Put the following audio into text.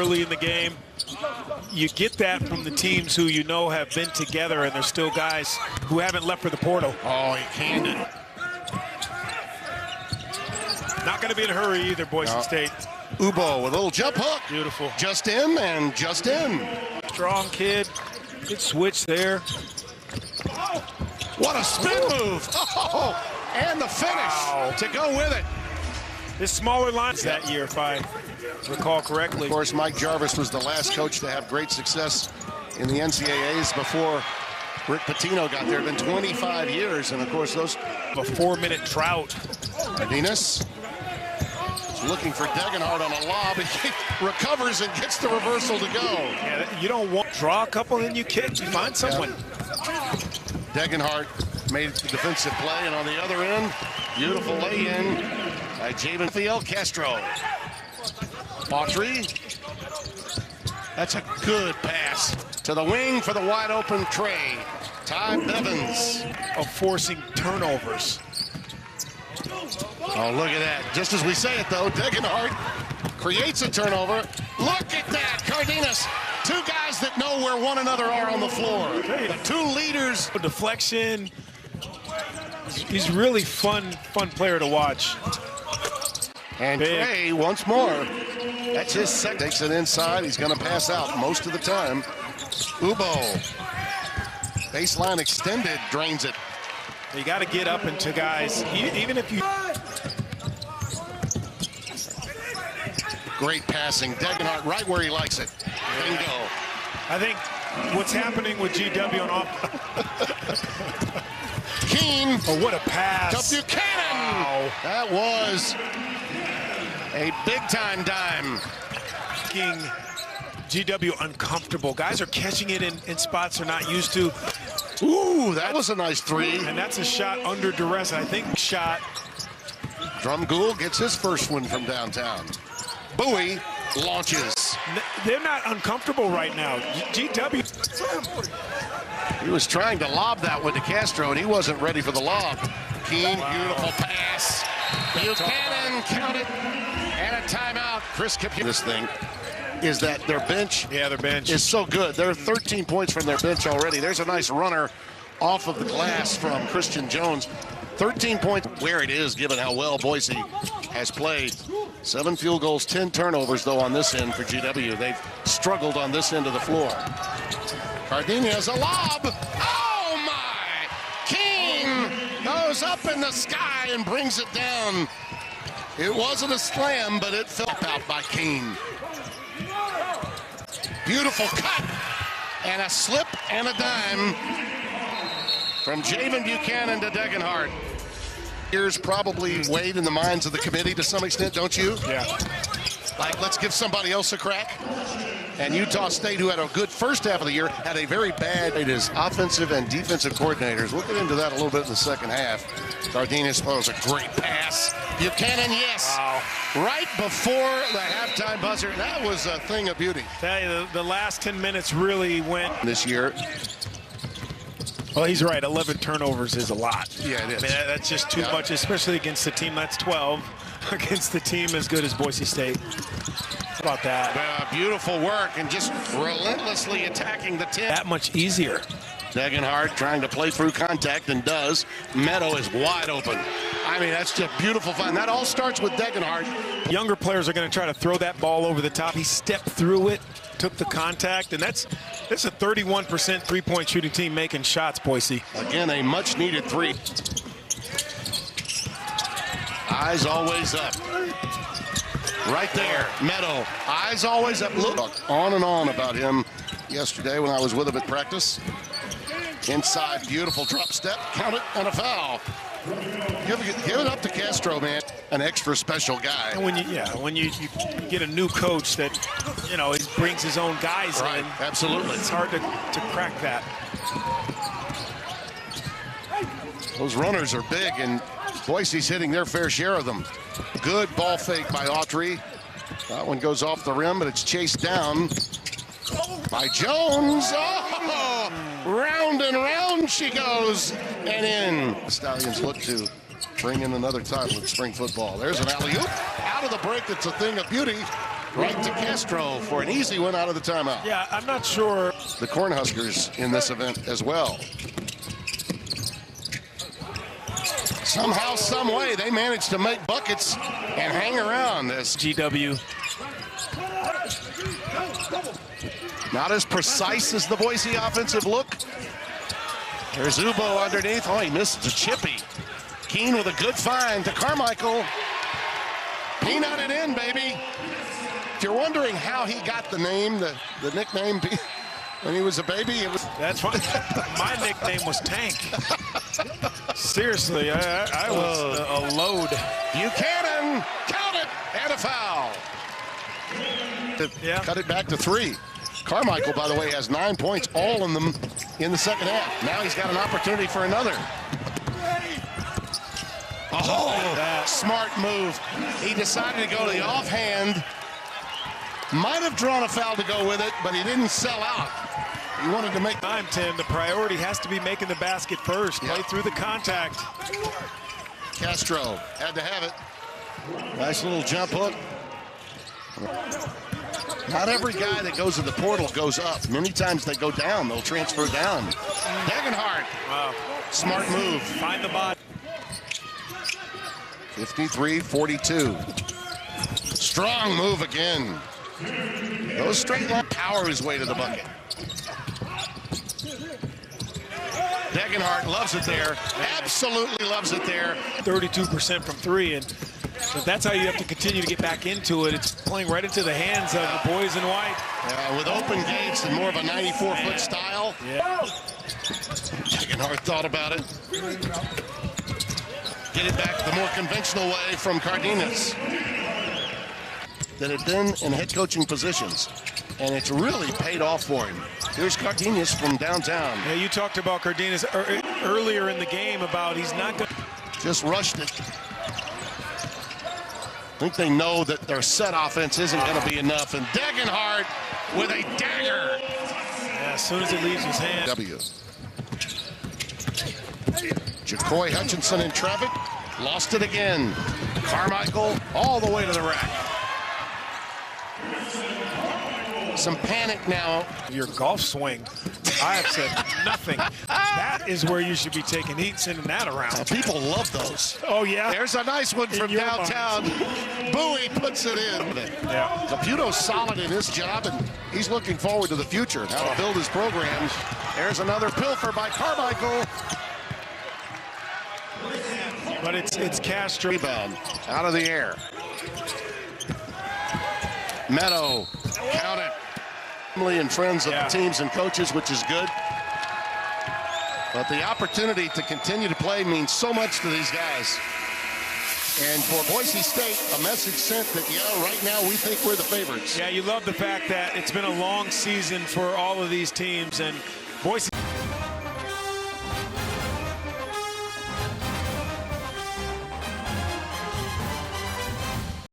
early in the game. You get that from the teams who you know have been together, and there's still guys who haven't left for the portal. Oh, he canned it. Not going to be in a hurry either, Boise State. Ubo with a little jump hook. Beautiful. Just in and just in. Strong kid. Good switch there. What a spin move. Oh, and the finish to go with it. This smaller lines that year, if I recall correctly. Of course, Mike Jarvis was the last coach to have great success in the NCAAs before Rick Pitino got there. It's been 25 years, and of course, those... A 4-minute drought. Cardenas looking for Degenhart on a lob. He recovers and gets the reversal to go. Yeah, you don't want draw a couple, then you kick. You find someone. Degenhart made the defensive play, and on the other end, beautiful lay-in by Javen Fiel Castro. Autry. That's a good pass to the wing for the wide-open Trey. Ty Bevins. Of forcing turnovers. Oh, look at that. Just as we say it, though, Degenhart creates a turnover. Look at that. Cardenas. Two guys that know where one another are on the floor. The two leaders. Deflection. He's really fun player to watch. And Trey once more. That's his second. Takes it inside. He's going to pass out most of the time. Ubo. Baseline extended. Drains it. You got to get up into guys, even if you... Great passing. Degenhart right where he likes it. Bingo. I think what's happening with GW on off... Keene. Oh, what a pass. To Buchanan. Wow. That was a big-time dime. Making GW uncomfortable. Guys are catching it in spots they're not used to. Ooh, that was a nice three. And that's a shot under duress. I think shot. Drumgoole gets his first one from downtown. Bowie launches. They're not uncomfortable right now. GW. He was trying to lob that one to Castro, and he wasn't ready for the lob. Keene, beautiful pass. Buchanan, count it. And a timeout. Chris Kip. This thing is that their bench, their bench is so good. They're 13 points from their bench already. There's a nice runner off of the glass from Christian Jones. 13 points where it is, given how well Boise has played. 7 field goals, 10 turnovers, though, on this end for GW. They've struggled on this end of the floor. Cardenas, a lob. Oh, my! Keene goes up in the sky and brings it down. It wasn't a slam, but it fell out by Keene. Beautiful cut. And a slip and a dime from Javen Buchanan to Degenhart. Here's probably weighed in the minds of the committee to some extent, don't you? Yeah. Like, let's give somebody else a crack. And Utah State, who had a good first half of the year, had a very bad. It is offensive and defensive coordinators. We'll get into that a little bit in the second half. Cardenas throws a great pass. Buchanan, yes. Wow. Right before the halftime buzzer. That was a thing of beauty. The last 10 minutes really went. This year. Well, he's right. 11 turnovers is a lot. Yeah, it is. I mean, that's just too much, especially against a team that's 12, against the team as good as Boise State. How about that? Beautiful work and just relentlessly attacking the tip. That much easier. Degenhart trying to play through contact and does. Meadow is wide open. I mean, that's just beautiful fun. That all starts with Degenhart. Younger players are going to try to throw that ball over the top. He stepped through it, took the contact, and that's a 31% three-point shooting team making shots, Boise. Again, a much-needed three. Eyes always up. Right there, Meadow. Eyes always up. Look on and on about him yesterday when I was with him at practice. Inside, beautiful drop step. Count it, and a foul. Give it up to Castro, man. An extra special guy. And when you get a new coach that, he brings his own guys in. Absolutely. It's hard to crack that. Those runners are big, and Boise's hitting their fair share of them. Good ball fake by Autry. That one goes off the rim, but it's chased down by Jones. Oh, round and round she goes and in. The Stallions look to bring in another title in spring football. There's an alley-oop out of the break. That's a thing of beauty. Right to Castro for an easy one out of the timeout. Yeah, I'm not sure. The Cornhuskers in this event as well. Somehow, some way, they managed to make buckets and hang around this. GW. Not as precise as the Boise offensive look. There's Ubo underneath. Oh, he missed the chippy. Keene with a good find to Carmichael. Peanut it in, baby. If you're wondering how he got the name, the nickname when he was a baby, it was. That's fine. My nickname was Tank. Seriously, I was a load. Buchanan, count it, and a foul. Yeah. Cut it back to 3. Carmichael, by the way, has 9 points, all in them in the second half. Now he's got an opportunity for another. Oh, smart move. He decided to go to the offhand. Might have drawn a foul to go with it, but he didn't sell out. He wanted to make time, Tim. The priority has to be making the basket first. Yep. Play through the contact. Castro had to have it. Nice little jump hook. Not every guy that goes to the portal goes up. Many times they go down. They'll transfer down. Degenhart. Wow. Smart move. Find the body. 53-42. Strong move again. Those straight line power his way to the bucket. Degenhart loves it there. Absolutely loves it there. 32% from 3, and if that's how you have to continue to get back into it. It's playing right into the hands of the boys in white. Yeah, with open gates and more of a 94-foot style. Yeah. Degenhart thought about it. Get it back the more conventional way from Cardenas. That had been in head coaching positions, and it's really paid off for him. Here's Cardenas from downtown. Yeah, you talked about Cardenas earlier in the game about he's not going to. Just rushed it. I think they know that their set offense isn't going to be enough, and Degenhart with a dagger. Yeah, as soon as it leaves his hand. W. Jacoy Hutchinson in traffic, lost it again. Carmichael all the way to the rack. Some panic now. Your golf swing. I have said nothing. That is where you should be taking heat, sending that around. People love those. Oh, yeah. There's a nice one from downtown. Bowie puts it in. Yeah. Caputo's solid in his job, and he's looking forward to the future, how to build his program. There's another pilfer by Carmichael. But it's Castro. Rebound out of the air. Meadow, count it. Family and friends of the teams and coaches, which is good. But the opportunity to continue to play means so much to these guys. And for Boise State, a message sent that, yeah, right now we think we're the favorites. Yeah, you love the fact that it's been a long season for all of these teams, and Boise